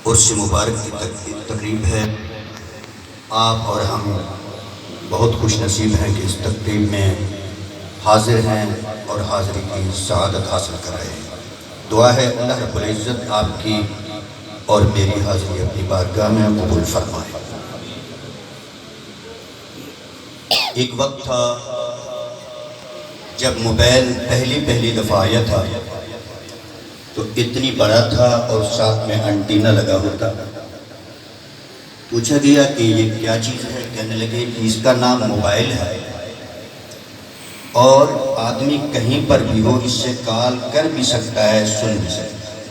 عرس مبارک کی تقریب ہے۔ آپ اور ہم بہت خوش نصیب ہیں کہ اس تقریب میں حاضر ہیں اور حاضری کی سعادت حاصل کر رہے ہیں۔ دعا ہے اللہ رب العزت آپ کی اور میری حاضری اپنی بارگاہ میں قبول فرمائے۔ ایک وقت تھا جب موبائل پہلی دفعہ آیا تھا تو اتنی بڑا تھا اور ساتھ میں انٹینا لگا ہوتا۔ پوچھا گیا کہ یہ کیا چیز ہے؟ کہنے لگے کہ اس کا نام موبائل ہے اور آدمی کہیں پر بھی ہو اس سے کال کر بھی سکتا ہے، سن بھی سکتا ہے۔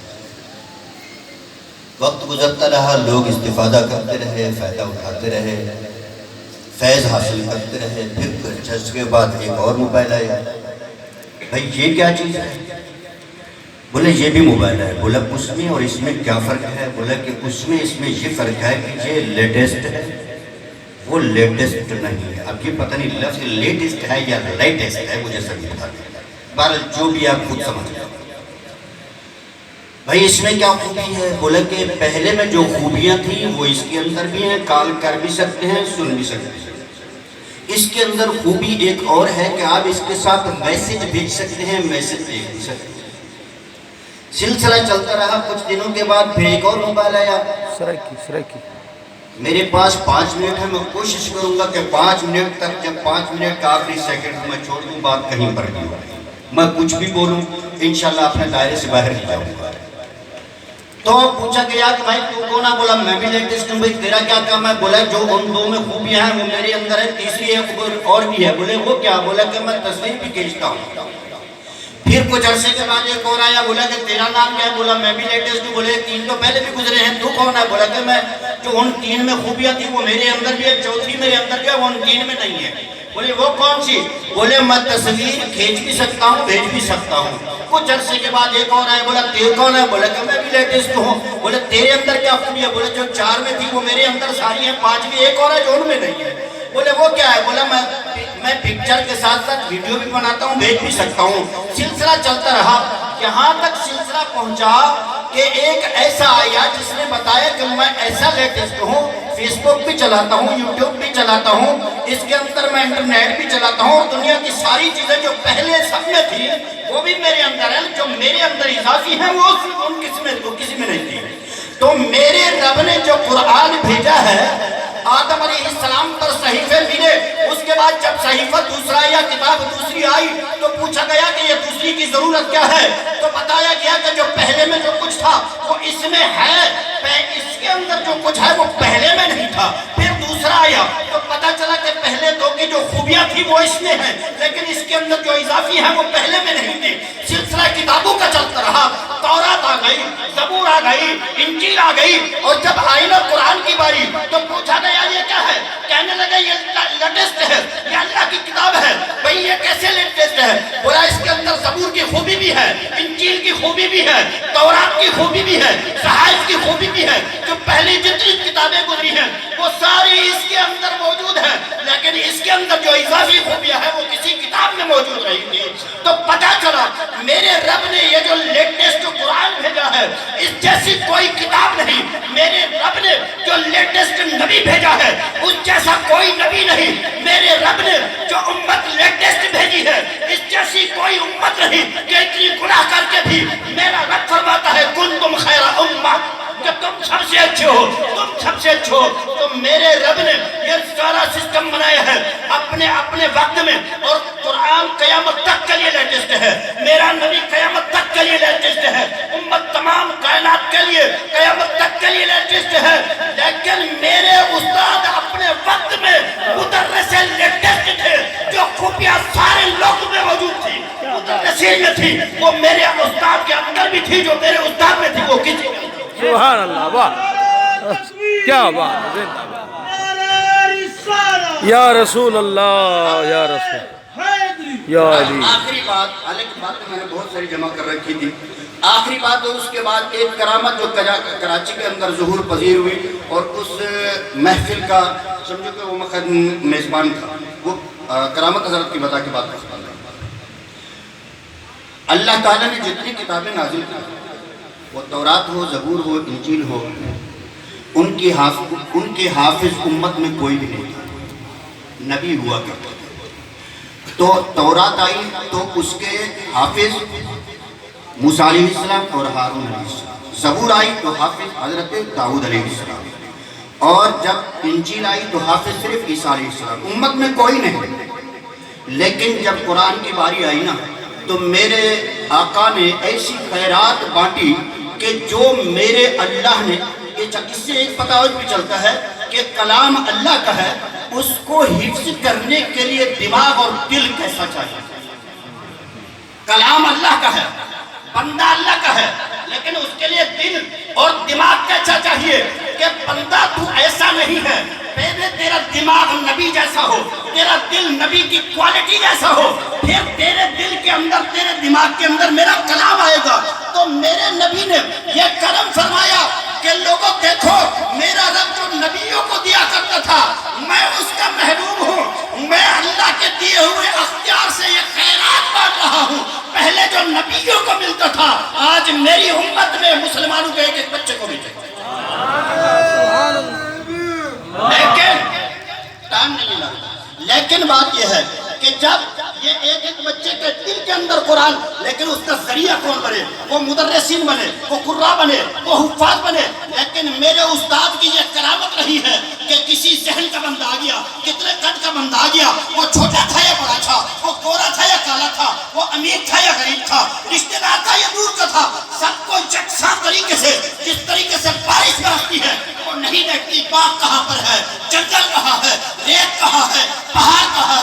وقت گزرتا رہا، لوگ استفادہ کرتے رہے، فائدہ اٹھاتے رہے، فیض حاصل کرتے رہے۔ پھر کچھ عرصے کے بعد ایک اور موبائل آیا۔ بھائی یہ کیا چیز ہے؟ بولے یہ بھی موبائل ہے۔ بولا اس میں اور اس میں کیا فرق ہے؟ بولا کہ اس میں یہ فرق ہے کہ یہ لیٹسٹ ہے، وہ لیٹسٹ نہیں ہے۔ اب یہ پتہ نہیں لفظ لیٹسٹ ہے یا لیٹسٹ ہے، مجھے سمجھ پتا نہیں، بہرحال جو بھی آپ خود سمجھ لیں۔ بھائی اس میں کیا خوبی ہے؟ بولا کہ پہلے میں جو خوبیاں تھیں وہ اس کے اندر بھی ہیں، کال کر بھی سکتے ہیں، سن بھی سکتے ہیں۔ اس کے اندر خوبی ایک اور ہے کہ آپ اس کے ساتھ میسج بھیج سکتے ہیں، میسج دیکھ بھی سکتے ہیں۔ سلسلہ چلتا رہا، کچھ دنوں کے بعد پھر ایک اور موبائل آیا۔ سرائکی میرے پاس 5 منٹ ہے، میں کوشش کروں گا کہ 5 منٹ تک، جب 5 منٹ کا آخری سیکنڈ میں چھوڑ دوں، بات کہیں پر نہیں ہو رہی، میں کچھ بھی بولوں انشاءاللہ اپنے دائرے سے باہر نہیں جاؤں گا۔ تو پوچھا گیا کہ بھائی تو کون ہے؟ بولا میں بھی لیٹسٹ ہوں۔ بھائی تیرا کیا کام ہے؟ بولا جو ان دو میں خوبیاں ہیں وہ میرے اندر ہے، تیسری ایک اور بھی ہے۔ بولے وہ کیا؟ بولا کہ میں تصویر بھی کھینچتا ہوں۔ پھر کچھ عرصے کے بعد ایک اور آیا، بولا کہ تیرا نام کیا ہے؟ بولا میں بھی لیٹسٹ ہوں۔ بولے 3 تو پہلے بھی گزرے ہیں، تو کون ہے؟ بولا کہ میں جو ان 3 میں خوبیاں تھیں وہ میرے اندر بھی ہے، چوتھی میرے اندر بھی ہے، وہ ان 3 میں نہیں ہے۔ بولے وہ کون سی؟ بولے میں تصویر کھینچ بھی سکتا ہوں، بھیج بھی سکتا ہوں۔ کچھ عرصے کے بعد ایک اور آیا، بولا تیرے کون ہے؟ بولا کہ میں بھی لیٹسٹ ہوں۔ بولے تیرے اندر کیا خوبی ہے؟ بولے جو 4 میں تھی وہ میرے اندر ساری ہیں، 5 بھی ایک اور ہے جو ان میں نہیں ہے۔ بولے وہ کیا ہے؟ بولا میں پکچر کے ساتھ ساتھ ویڈیو بھی بناتا ہوں، بھیج بھی سکتا ہوں۔ سلسلہ چلتا رہا، یہاں تک سلسلہ پہنچا کہ ایک ایسا آیا جس نے بتایا کہ میں ایسا لیٹسٹ ہوں، فیس بک بھی چلاتا ہوں، یوٹیوب بھی چلاتا ہوں، اس کے اندر میں انٹرنیٹ بھی چلاتا ہوں، اور دنیا کی ساری چیزیں جو پہلے سب میں تھی وہ بھی میرے اندر ہیں، جو میرے اندر اضافی ہیں وہ کسی میں نہیں تھی۔ تو میرے رب نے جو قرآن بھیجا ہے، آدم علیہ السلام پر صحیفے ملے، اس کے بعد جب صحیفہ دوسرا یا کتاب دوسری آئی تو پوچھا گیا کہ یہ دوسری کی ضرورت کیا ہے؟ تو بتایا گیا کہ جو پہلے میں جو کچھ تھا وہ اس میں ہے، اس کے اندر جو کچھ ہے وہ پہلے میں نہیں تھا۔ پھر دوسرا آیا تو پتا چلا کہ پہلے 2 کی جو خوبیاں تھی وہ اس میں ہیں، لیکن اس کے اندر جو اضافی ہیں وہ پہلے میں نہیں تھی۔ سلسلہ کتابوں کا چلتا رہا، تورات آ گئی، زبور آ گئی، انجیل آ گئی، اور جب آئی نا قرآن کی باری تو پوچھا گیا یہ کیا ہے؟ کہنے لگے یہ لیٹسٹ ہے، یہ اللہ کی کتاب ہے۔ بھئی یہ کیسے لیٹسٹ ہے؟ بولا اس کے اندر زبور کی خوبی بھی ہے، انجیل کی خوبی بھی ہے، تورات کی خوبی بھی ہے، صحائف کی خوبی بھی ہے، جو پہلی جتنی کتابیں گزری ہیں وہ ساری اس کے اندر موجود ہیں، لیکن اس کے اندر جو اضافی خوبیاں ہیں وہ کسی کتاب میں موجود نہیں تھی۔ تو پتا چلا میرے رب نے یہ جو لیٹسٹ قرآن بھیجا ہے اس جیسی کوئی کتاب نہیں، میرے رب نے جو لیٹسٹ نبی بھیجا ہے اس جیسا کوئی نبی نہیں، میرے رب نے جو امت لیٹسٹ بھیجی ہے اس جیسی کوئی امت نہیں کہ اتنی گناہ کر کے بھی میرا رب فرماتا ہے کنتم خیر امہ، کہ تم سب سے اچھے ہو، تم سب سے اچھے ہو۔ تو میرے رب نے یہ سارا سسٹم بنایا ہے اپنے وقت میں، اور قرآن قیامت تک کے لیے لیٹسٹ ہے، میرا نبی قیامت تک کے لیے لیٹسٹ ہے، امت تمام کائنات کے لیے قیامت تک کے لیے لیٹسٹ ہے۔ لیکن میرے استاد اپنے وقت میں مدرسے لیٹسٹ تھے، جو خوبیاں سارے لوگوں میں موجود تھی مدرسین میں تھی، وہ میرے استاد کے اندر بھی تھی، جو میرے استاد میں تھی وہ کسی میں۔ سبحان اللہ، واہ کیا بات ہے، یا رسول اللہ، یا رسول یا علی۔ آخری بات، حالانکہ باتیں میں نے بہت ساری جمع کر رکھی تھی، آخری بات اس کے بعد ایک کرامت جو کراچی کے اندر ظہور پذیر ہوئی، اور اس محفل کا سمجھو کہ وہ مقد میزبان تھا، وہ کرامت حضرت کی بتا کے بات کرتا۔ اللہ تعالیٰ نے جتنی کتابیں نازل کی وہ تورات ہو، زبور ہو، انجیل ہو، ان کے حافظ امت میں کوئی بھی نہیں تھا، نبی ہوا کرتا تھا۔ تو تورات آئی تو اس کے حافظ موسیٰ علیہ السلام اور ہارون علیہ السلام، زبور آئی تو حافظ حضرت داؤد علیہ السلام، اور جب انجیل آئی تو حافظ صرف عیسیٰ علیہ السلام، امت میں کوئی نہیں۔ لیکن جب قرآن کی باری آئی نا تو میرے آقا نے ایسی خیرات بانٹی کہ جو میرے اللہ نے، اس سے ایک پتہ اور بھی چلتا ہے کہ کلام اللہ کا ہے، اس کو حفظ کرنے کے لیے دماغ اور دل کیسا چاہیے۔ کلام اللہ کا ہے، بندہ اللہ کا ہے، لیکن اس کے لیے دل اور دماغ کیسا چاہیے کہ بندہ تو ایسا نہیں ہے، پہلے تیرا دماغ نبی جیسا ہو، تیرا دل نبی کی کوالٹی جیسا ہو، پھر تیرے دل کے اندر، تیرے دماغ کے اندر میرا کلام آئے گا۔ تو میرے نبی نے یہ کرم فرمایا کہ لوگوں دیکھو، میرا رب جو نبیوں کو دیا کرتا تھا میں اس کا محروم ہوں، میں اللہ کے دیے ہوئے اختیار سے یہ خیرات بانٹ رہا ہوں۔ پہلے جو نبیوں کو ملتا تھا آج میری امت میں مسلمانوں کے ایک ایک بچے کو ملتا ہے، لیکن ٹائم نہیں لگتا۔ لیکن بات یہ ہے کہ جب یہ ایک ایک بچے کے دل کے اندر قرآن، لیکن اس کا ذریعہ کون بنے؟ وہ مدرسین بنے، وہ قراء بنے، وہ حفاظ بنے۔ لیکن میرے استاد کی یہ کرامت رہی ہے کہ کسی ذہن کا بندہ آ گیا، کتنے قد کا بندہ آ گیا، وہ چھوٹا تھا یا بڑا تھا، وہ گورا تھا یا کالا تھا، وہ امیر تھا یا غریب تھا، رشتہ دار تھا یا دور کا تھا، سب کو یکساں طریقے سے، جس طریقے سے بارش برستی ہے وہ نہیں دیکھتی باغ کہاں پر ہے، جنگل کہاں ہے، ریت کہاں ہے، پہاڑ کہاں ہے۔